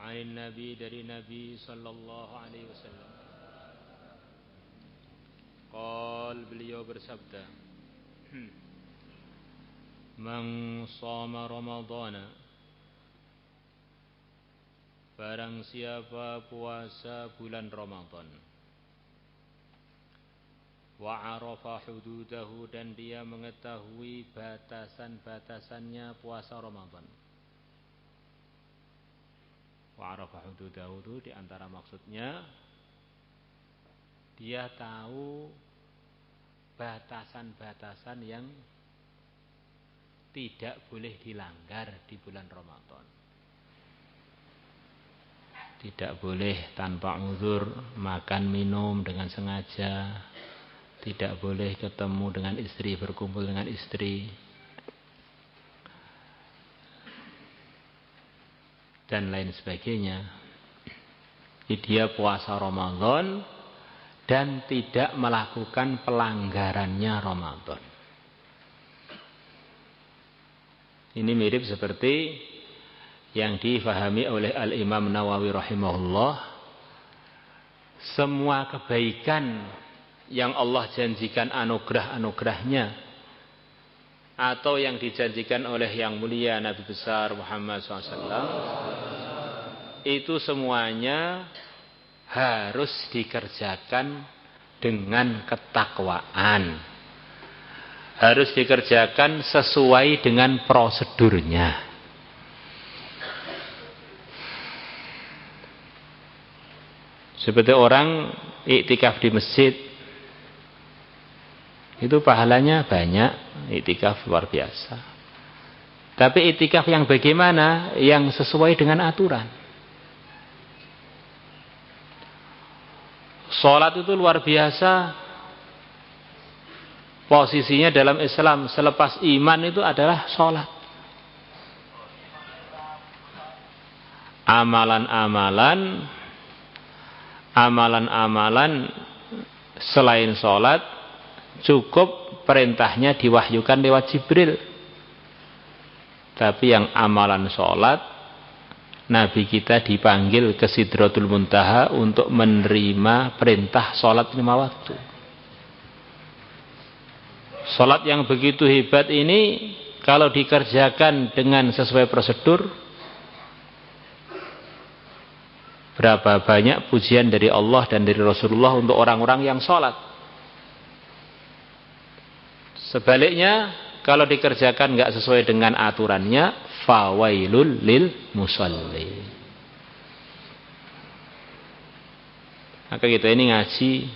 An Nabi dari Nabi sallallahu alaihi wasallam. Qal beliau bersabda, Man shoma Ramadhana, barang siapa puasa bulan Ramadan, wa arafa hududahu, dan dia mengetahui batasan-batasannya puasa Ramadan. Wa arafa hududahu itu diantara maksudnya dia tahu batasan-batasan yang tidak boleh dilanggar di bulan Ramadan. Tidak boleh tanpa uzur makan minum dengan sengaja, tidak boleh ketemu dengan istri, berkumpul dengan istri, dan lain sebagainya. Dia puasa Ramadan dan tidak melakukan pelanggarannya Ramadan. Ini mirip seperti yang difahami oleh Al-Imam Nawawi rahimahullah. Semua kebaikan yang Allah janjikan anugerah-anugerahnya, atau yang dijanjikan oleh yang mulia Nabi besar Muhammad SAW, itu semuanya harus dikerjakan dengan ketakwaan. Harus dikerjakan sesuai dengan prosedurnya. Seperti orang iktikaf di masjid, itu pahalanya banyak, iktikaf luar biasa. Tapi iktikaf yang bagaimana? Yang sesuai dengan aturan. Sholat itu luar biasa. Posisinya dalam Islam selepas iman itu adalah sholat. Amalan-amalan selain sholat cukup perintahnya diwahyukan lewat Jibril. Tapi yang amalan sholat, Nabi kita dipanggil ke Sidratul Muntaha untuk menerima perintah sholat 5 waktu. Sholat yang begitu hebat ini, kalau dikerjakan dengan sesuai prosedur, berapa banyak pujian dari Allah dan dari Rasulullah untuk orang-orang yang sholat. Sebaliknya, kalau dikerjakan nggak sesuai dengan aturannya, fawailul lil musalli. Maka kita ini ngaji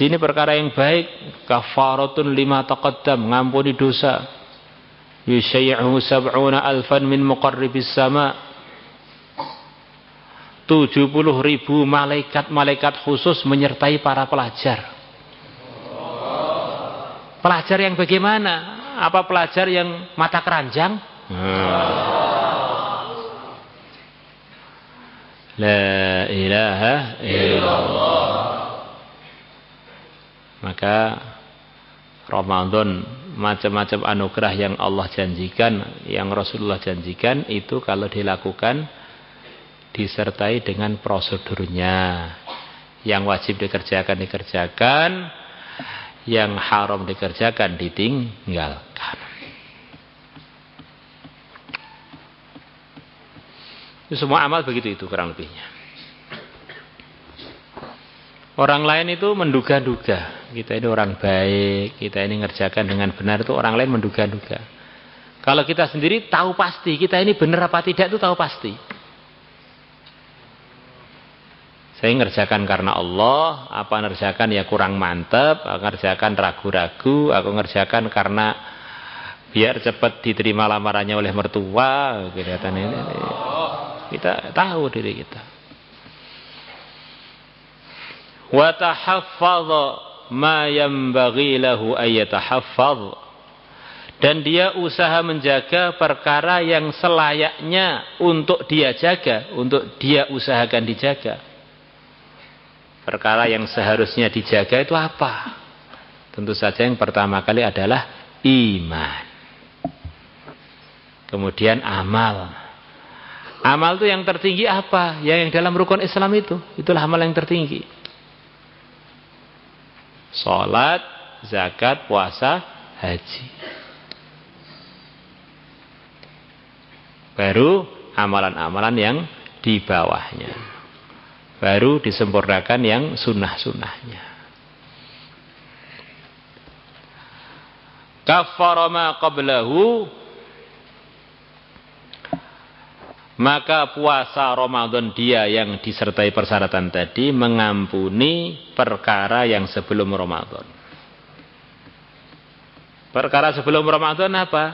ini perkara yang baik. Kafaratun lima taqaddam, ngampuni dosa. Yusyai'u sab'una alfan min muqarribis sama. 70.000 malaikat khusus menyertai para pelajar. Pelajar yang bagaimana? Apa pelajar yang mata keranjang? La ilaha illallah. Maka Ramadan, macam-macam anugerah yang Allah janjikan, yang Rasulullah janjikan, itu kalau dilakukan disertai dengan prosedurnya. Yang wajib dikerjakan, yang haram dikerjakan ditinggalkan. Itu semua amal begitu itu kurang lebihnya. Orang lain itu menduga-duga, kita ini orang baik, kita ini ngerjakan dengan benar, itu orang lain menduga-duga. Kalau kita sendiri tahu pasti, kita ini benar apa tidak itu tahu pasti. Saya ngerjakan karena Allah, apa ngerjakan ya kurang mantep, aku ngerjakan ragu-ragu, aku ngerjakan karena biar cepat diterima lamarannya oleh mertua, kelihatan ini. Kita tahu diri kita. Wa tahaffadha ma yanbaghi lahu ayyatahaffadh, dan dia usaha menjaga perkara yang selayaknya untuk dia jaga, untuk dia usahakan dijaga. Perkara yang seharusnya dijaga itu apa? Tentu saja yang pertama kali adalah iman. Kemudian amal. Amal itu yang tertinggi apa? Yang dalam rukun Islam itu. Itulah amal yang tertinggi. Salat, zakat, puasa, haji. Baru amalan-amalan yang di bawahnya. Baru disempurnakan yang sunnah-sunnahnya. Kaffara ma qablahu, maka puasa Ramadan dia yang disertai persyaratan tadi mengampuni perkara yang sebelum Ramadan. Perkara sebelum Ramadan apa?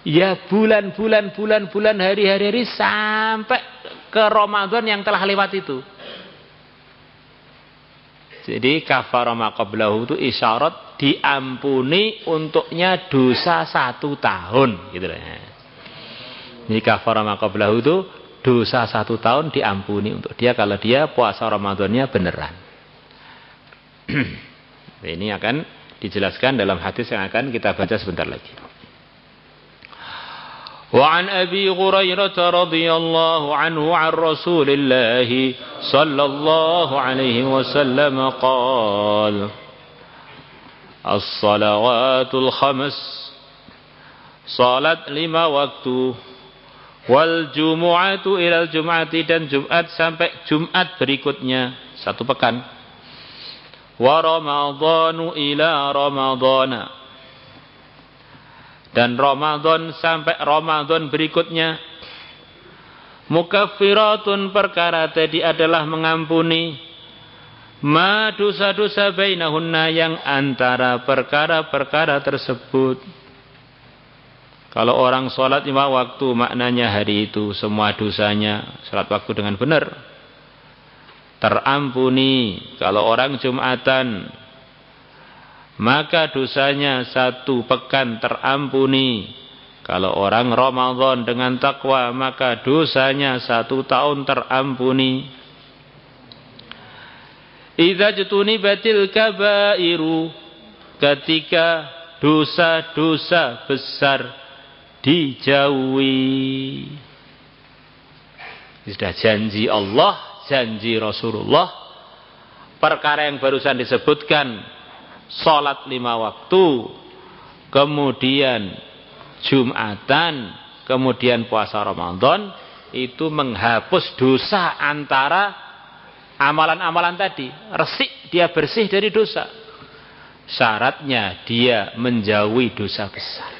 Ya bulan, hari-hari sampai ke Ramadan yang telah lewat itu. Jadi kafara ma qablahu itu isyarat diampuni untuknya dosa 1 tahun gitu lah. Jadi kafara ma qablahu itu dosa 1 tahun diampuni untuk dia kalau dia puasa Ramadannya beneran. Ini akan dijelaskan dalam hadis yang akan kita baca sebentar lagi. وعن أبي هريرة رضي الله عنه عن رسول الله صلى الله عليه وسلم قال الصلوات الخمس صلاة 5 waktu wal jumu'atu ilal jum'ati dan Jumat sampai Jumat berikutnya 1 pekan wa ramadhanu ila ramadhana dan Ramadan sampai Ramadan berikutnya. Mukaffiratun perkara tadi adalah mengampuni ma dosa-dosa bainahunna yang antara perkara-perkara tersebut. Kalau orang sholat 5 waktu maknanya hari itu semua dosanya sholat waktu dengan benar terampuni. Kalau orang Jumatan maka dosanya 1 pekan terampuni. Kalau orang Ramadan dengan takwa maka dosanya 1 tahun terampuni. Idza jutunibatil kabairu, ketika dosa-dosa besar dijauhi. Sudah janji Allah, janji Rasulullah, perkara yang barusan disebutkan, salat 5 waktu, kemudian Jumatan, kemudian puasa Ramadan, itu menghapus dosa antara amalan-amalan tadi. Resik, dia bersih dari dosa. Syaratnya dia menjauhi dosa besar.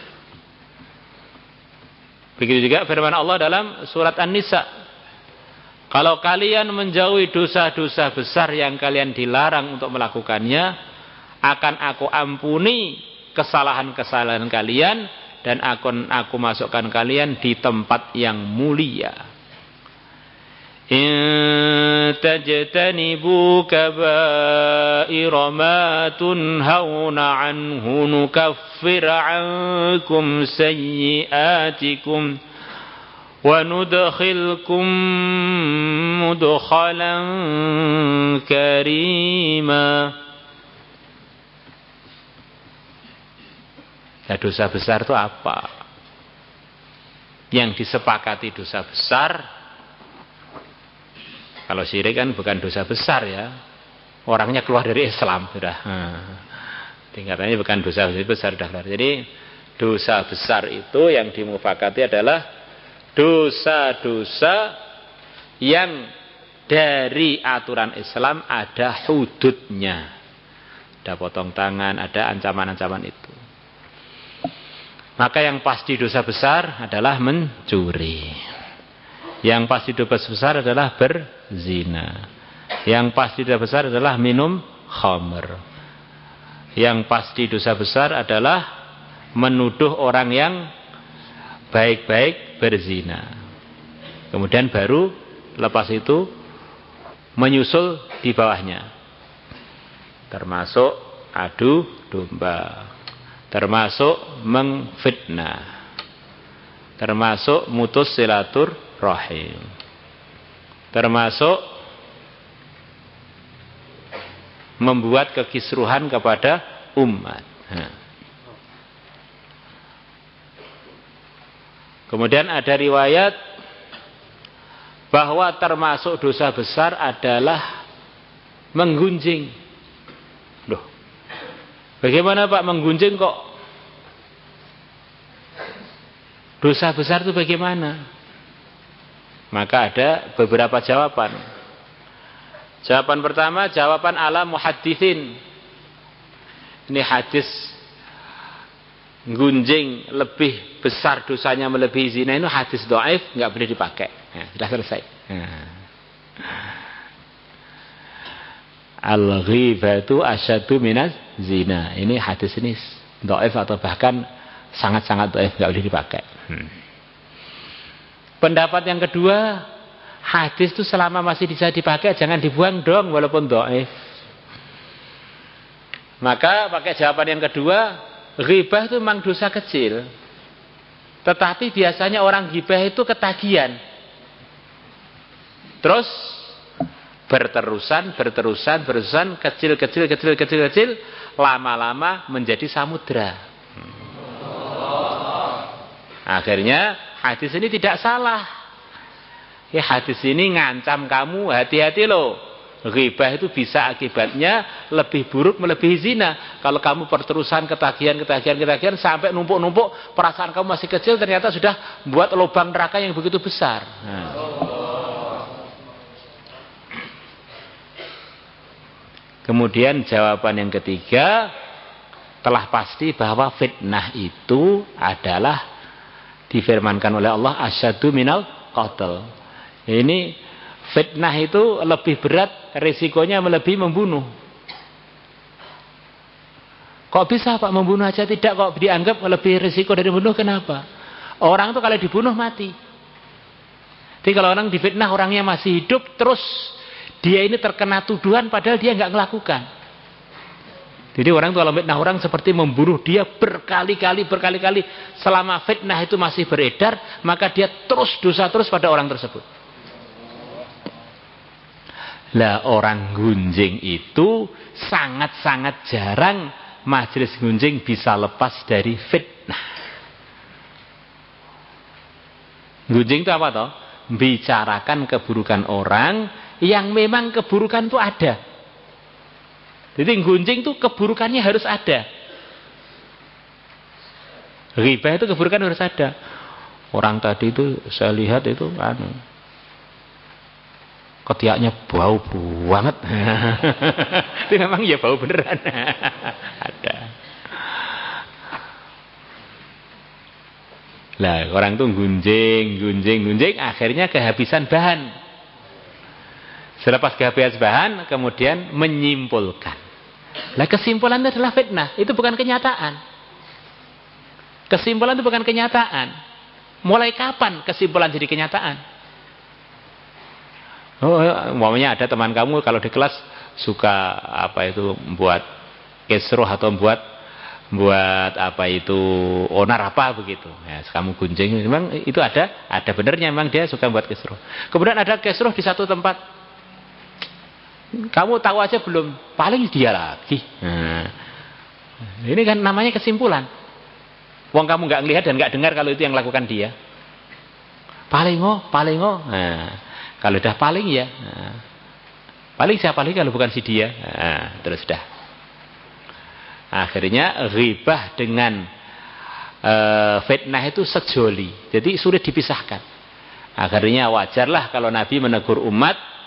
Begitu juga firman Allah dalam surat An-Nisa. Kalau kalian menjauhi dosa-dosa besar yang kalian dilarang untuk melakukannya, akan aku ampuni kesalahan-kesalahan kalian dan akan aku masukkan kalian di tempat yang mulia. In tajtanibu kaba'ira ma tunhauna anhu nukaffir ankum sayyi'atikum wa nudkhilkum mudkhalan karima. Nah, dosa besar itu apa? Yang disepakati dosa besar, kalau syirik kan bukan dosa besar ya, orangnya keluar dari Islam sudah. Tingkatannya bukan dosa besar sudah keluar. Jadi dosa besar itu yang dimufakati adalah dosa-dosa yang dari aturan Islam ada hududnya, ada potong tangan, ada ancaman-ancaman itu. Maka yang pasti dosa besar adalah mencuri. Yang pasti dosa besar adalah berzina. Yang pasti dosa besar adalah minum khamr. Yang pasti dosa besar adalah menuduh orang yang baik-baik berzina. Kemudian baru lepas itu menyusul di bawahnya. Termasuk adu domba. Termasuk mengfitnah, termasuk mutus silaturahim, termasuk membuat kekisruhan kepada umat. Kemudian ada riwayat bahwa termasuk dosa besar adalah menggunjing. Loh, bagaimana Pak menggunjing kok dosa besar itu bagaimana? Maka ada beberapa jawaban. Jawaban pertama, jawaban ala muhadditsin. Ini hadis gunjing lebih besar dosanya melebihi zina, itu hadis dhaif, nggak boleh dipakai. Ya, sudah selesai. Al-ghibatu asyaddu minaz zina. Ini hadis ini dhaif atau bahkan sangat-sangat dhaif, nggak boleh dipakai. Pendapat yang kedua, hadis itu selama masih bisa dipakai jangan dibuang dong walaupun dhaif. Maka pakai jawaban yang kedua, ghibah itu memang dosa kecil. Tetapi biasanya orang ghibah itu ketagihan. Terus berterusan, kecil, lama-lama menjadi samudra. Akhirnya hadis ini tidak salah. Ya, hadis ini ngancam kamu, hati-hati loh. Ghibah itu bisa akibatnya lebih buruk melebihi zina. Kalau kamu berterusan ketagihan sampai numpuk-numpuk, perasaan kamu masih kecil, ternyata sudah buat lubang neraka yang begitu besar. Kemudian jawaban yang ketiga, telah pasti bahwa fitnah itu adalah difirmankan oleh Allah asyaddu minal qatl. Ini fitnah itu lebih berat, risikonya melebihi membunuh. Kok bisa Pak membunuh aja tidak kok dianggap lebih risiko dari membunuh? Kenapa? Orang itu kalau dibunuh mati. Jadi kalau orang difitnah orangnya masih hidup, terus dia ini terkena tuduhan padahal dia nggak melakukan. Jadi orang itu kalau fitnah orang seperti membunuh dia berkali-kali. Selama fitnah itu masih beredar, maka dia terus dosa terus pada orang tersebut. Lah orang gunjing itu sangat-sangat jarang majelis gunjing bisa lepas dari fitnah. Gunjing itu apa toh? Bicarakan keburukan orang yang memang keburukan itu ada. Jadi gunjing itu keburukannya harus ada. Ghibah itu keburukan harus ada. Orang tadi itu saya lihat itu ketiaknya bau banget. Itu memang ya bau beneran. Ada. Lah orang tuh gunjing, akhirnya kehabisan bahan. Selepas kehabisan bahan, kemudian menyimpulkan. Lah kesimpulannya adalah fitnah. Itu bukan kenyataan. Kesimpulan itu bukan kenyataan. Mulai kapan kesimpulan jadi kenyataan? Oh, umpamanya ada teman kamu kalau di kelas suka buat kisruh atau buat apa itu onar apa begitu. Ya, kamu gunjing, memang itu ada benernya memang dia suka buat kisruh. Kemudian ada kisruh di satu tempat. Kamu tahu aja belum, paling dia lagi. Nah, ini kan namanya kesimpulan. Wong kamu nggak ngelihat dan nggak dengar kalau itu yang lakukan dia. Paling. Nah, kalau udah paling ya, paling siapa lagi kalau bukan si dia. Nah, terus dah. Akhirnya ghibah dengan fitnah itu sejoli. Jadi sulit dipisahkan. Akhirnya wajarlah kalau Nabi menegur umat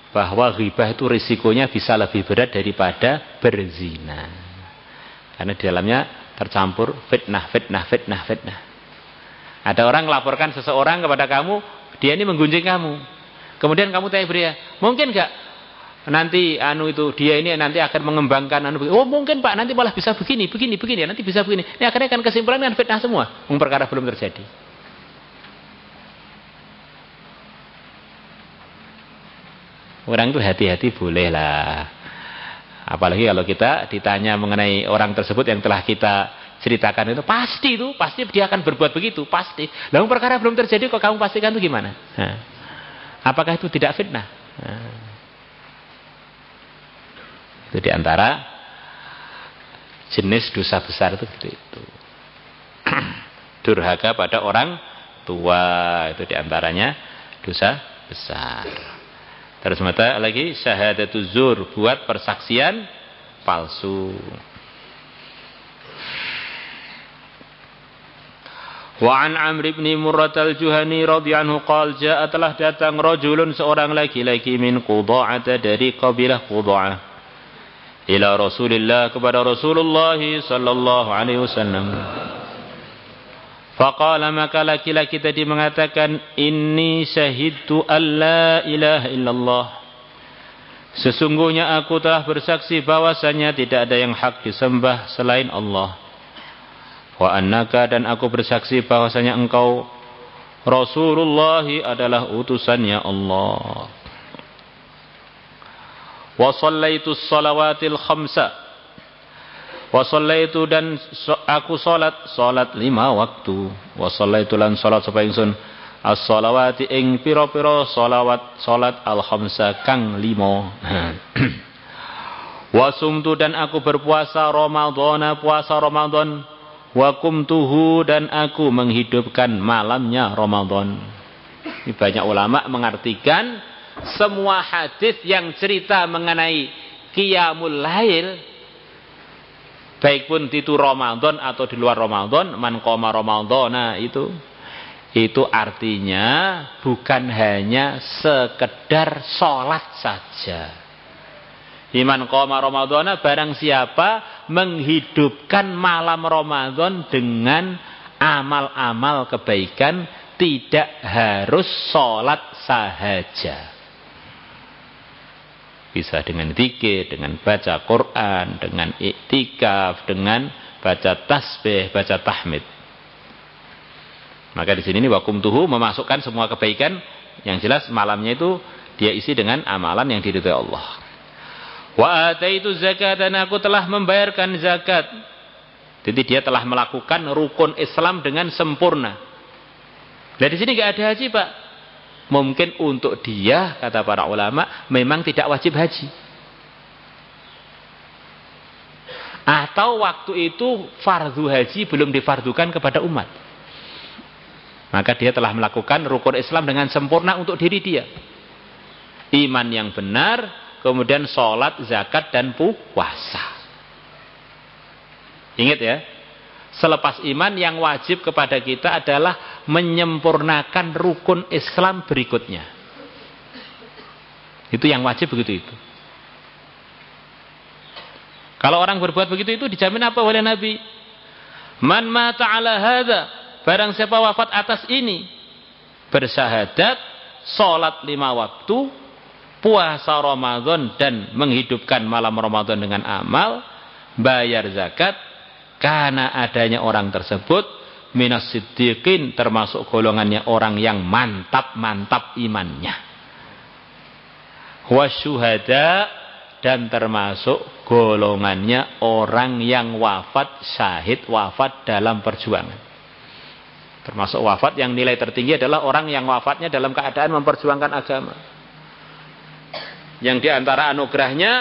bahwa ghibah itu risikonya bisa lebih berat daripada berzina. Karena di dalamnya tercampur fitnah. Ada orang melaporkan seseorang kepada kamu, dia ini menggunjing kamu. Kemudian kamu tanya dia, mungkin enggak nanti dia ini nanti akan mengembangkan oh mungkin Pak, nanti malah bisa begini, nanti bisa begini. Ini akhirnya kan kesimpulan kan fitnah semua, perkara belum terjadi. Orang itu hati-hati bolehlah. Apalagi kalau kita ditanya mengenai orang tersebut yang telah kita ceritakan itu pasti dia akan berbuat begitu, pasti. Lalu perkara belum terjadi kok kamu pastikan itu gimana? Nah, apakah itu tidak fitnah? Nah, itu diantara jenis dosa besar itu. Durhaka pada orang tua. Itu diantaranya dosa besar. Terus mata lagi syahadatuz zur, buat persaksian palsu. Wa an Amr bin Murrah al-Juhani radhiyallahu anhu qala jaa, telah datang rajulun, seorang laki-laki, min Qudha'ah, dari kabilah Qudha'ah, ila Rasulillah, kepada Rasulullah sallallahu alaihi wasallam. Faqala, maka laki-laki tadi mengatakan, inni syahidtu alla ilaha illallah, sesungguhnya aku telah bersaksi bahwasanya tidak ada yang hak disembah selain Allah. Wa annaka, dan aku bersaksi bahwasanya engkau Rasulullah adalah utusannya Allah. Wa shallaitu shalawatil khamsa, wa shallaitu, dan aku salat 5 waktu. Wa shallaitu, lan salat sapa ingsun as-shalawati ing pira-pira salat al-khamsa kang 5. Wa sumtu, dan aku berpuasa Ramadhana, puasa Ramadan. Wa kumtuhu, dan aku menghidupkan malamnya Ramadan. Ini banyak ulama mengartikan semua hadis yang cerita mengenai qiyamul lail, baik pun itu Ramadan atau di luar Ramadan, man qoma Ramadhana, itu artinya bukan hanya sekedar sholat saja. Iman qoma Ramadhana, barang siapa menghidupkan malam Ramadan dengan amal-amal kebaikan, tidak harus sholat sahaja. Bisa dengan zikir, dengan baca Quran, dengan iktikaf, dengan baca tasbih, baca tahmid. Maka di sini wakumtuhu memasukkan semua kebaikan. Yang jelas malamnya itu dia isi dengan amalan yang diridhai Allah. Wa ataitu zakat, dan aku telah membayarkan zakat. Jadi dia telah melakukan rukun Islam dengan sempurna. Nah di sini nggak ada haji, Pak. Mungkin untuk dia, kata para ulama, memang tidak wajib haji. Atau waktu itu fardu haji belum difardukan kepada umat. Maka dia telah melakukan rukun Islam dengan sempurna untuk diri dia. Iman yang benar, kemudian sholat, zakat, dan puasa. Ingat ya, selepas iman yang wajib kepada kita adalah menyempurnakan rukun Islam berikutnya. Itu yang wajib begitu itu. Kalau orang berbuat begitu itu dijamin apa oleh Nabi? Man mata ala hadza, barang siapa wafat atas ini, bersyahadat, sholat 5 waktu, puasa Ramadan, dan menghidupkan malam Ramadan dengan amal, bayar zakat, karena adanya orang tersebut minas siddiqin, termasuk golongannya orang yang mantap-mantap imannya. Wasyuhada, dan termasuk golongannya orang yang wafat syahid, wafat dalam perjuangan. Termasuk wafat yang nilai tertinggi adalah orang yang wafatnya dalam keadaan memperjuangkan agama. Yang diantara anugerahnya,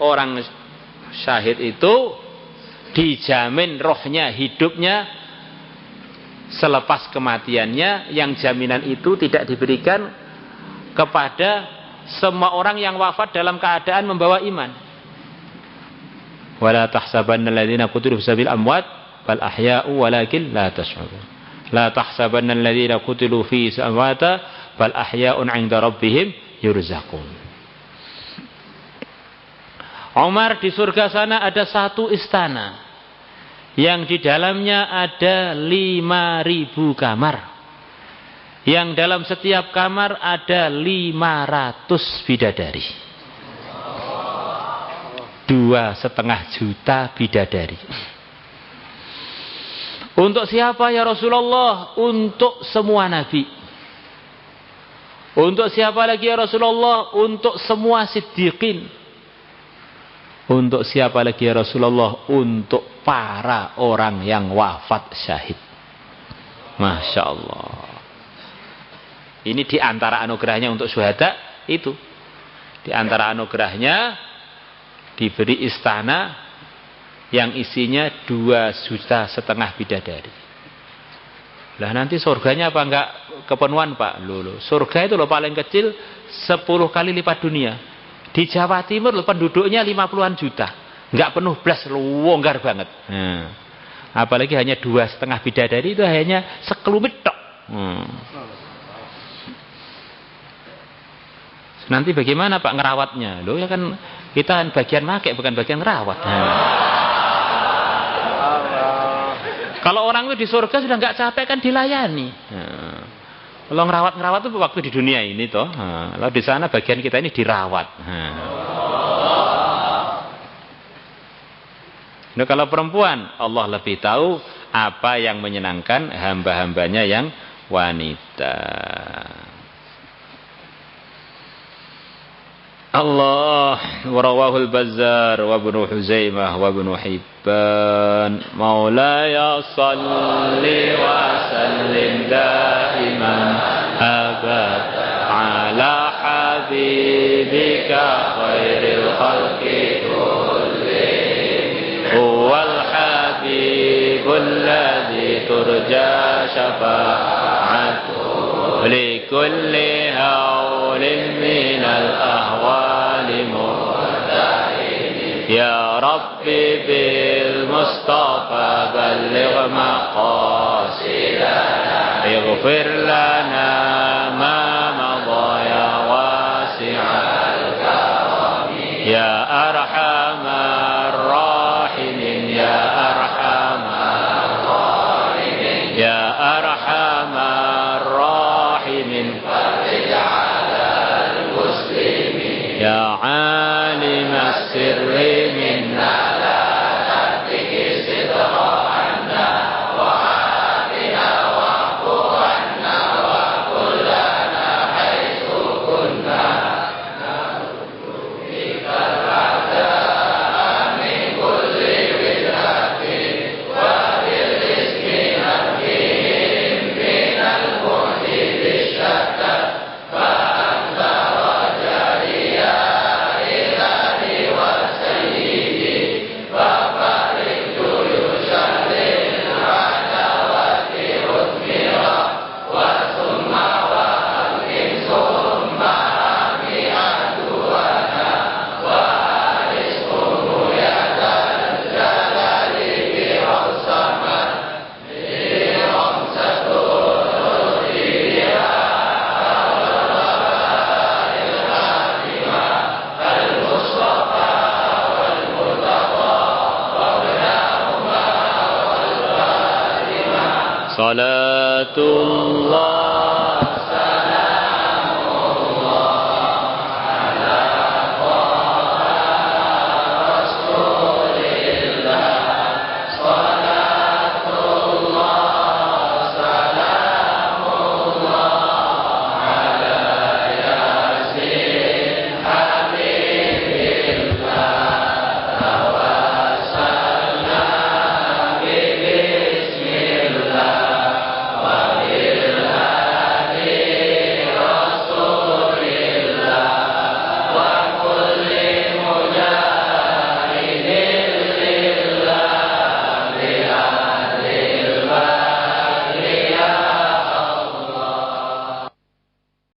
orang syahid itu dijamin rohnya, hidupnya selepas kematiannya, yang jaminan itu tidak diberikan kepada semua orang yang wafat dalam keadaan membawa iman. Wala tahsabanna alladziina qutilu fi sabil amwat bal ahya'u walakin la tash'urun. La tahsabanna alladziina qutilu fi amwata bal ahya'un 'inda rabbihim yurzaqun. Umar, di surga sana ada satu istana yang di dalamnya ada 5.000 kamar, yang dalam setiap kamar ada 500 bidadari, 2,5 juta bidadari. Untuk siapa ya Rasulullah? Untuk semua nabi. Untuk siapa lagi ya Rasulullah? Untuk semua siddiqin. Untuk siapa lagi ya Rasulullah? Untuk para orang yang wafat syahid. Masya Allah. Ini di antara anugerahnya untuk syuhada itu. Di antara anugerahnya diberi istana yang isinya 2,5 juta bidadari. Lah nanti surganya apa enggak kepenuhan Pak? Loh. Surga itu loh paling kecil 10 kali lipat dunia. Di Jawa Timur loh penduduknya 50-an juta. Enggak penuh blas, longgar banget. Apalagi hanya 2,5 bidadari itu hanya sekelumit tok. Nanti bagaimana Pak ngerawatnya? Loh ya kan kita bagian make bukan bagian ngerawat. Kalau orang itu di surga sudah nggak capek kan dilayani. Kalau ngerawat itu waktu di dunia ini toh. Kalau di sana bagian kita ini dirawat. Nah, kalau perempuan Allah lebih tahu apa yang menyenangkan hamba-hambanya yang wanita. Allah warawahul Bazzar wa Ibnu Huzaimah wa Ibnu Hibban Maulaya salli wa sallim daiman abad ala habibika khairil khalqi kullihim huwal habibul ladzi turja syafa'atuhu likulli hawlin minal ahwali Ya Rabbi bil Mustafa balligh maqasidana ighfir lana ma madha ya wasi'al karami ya arhamar rahimin ya arhamar rahimin ya arhamar rahimin farij 'alal muslimin ya 'alim as-sirri Salatullah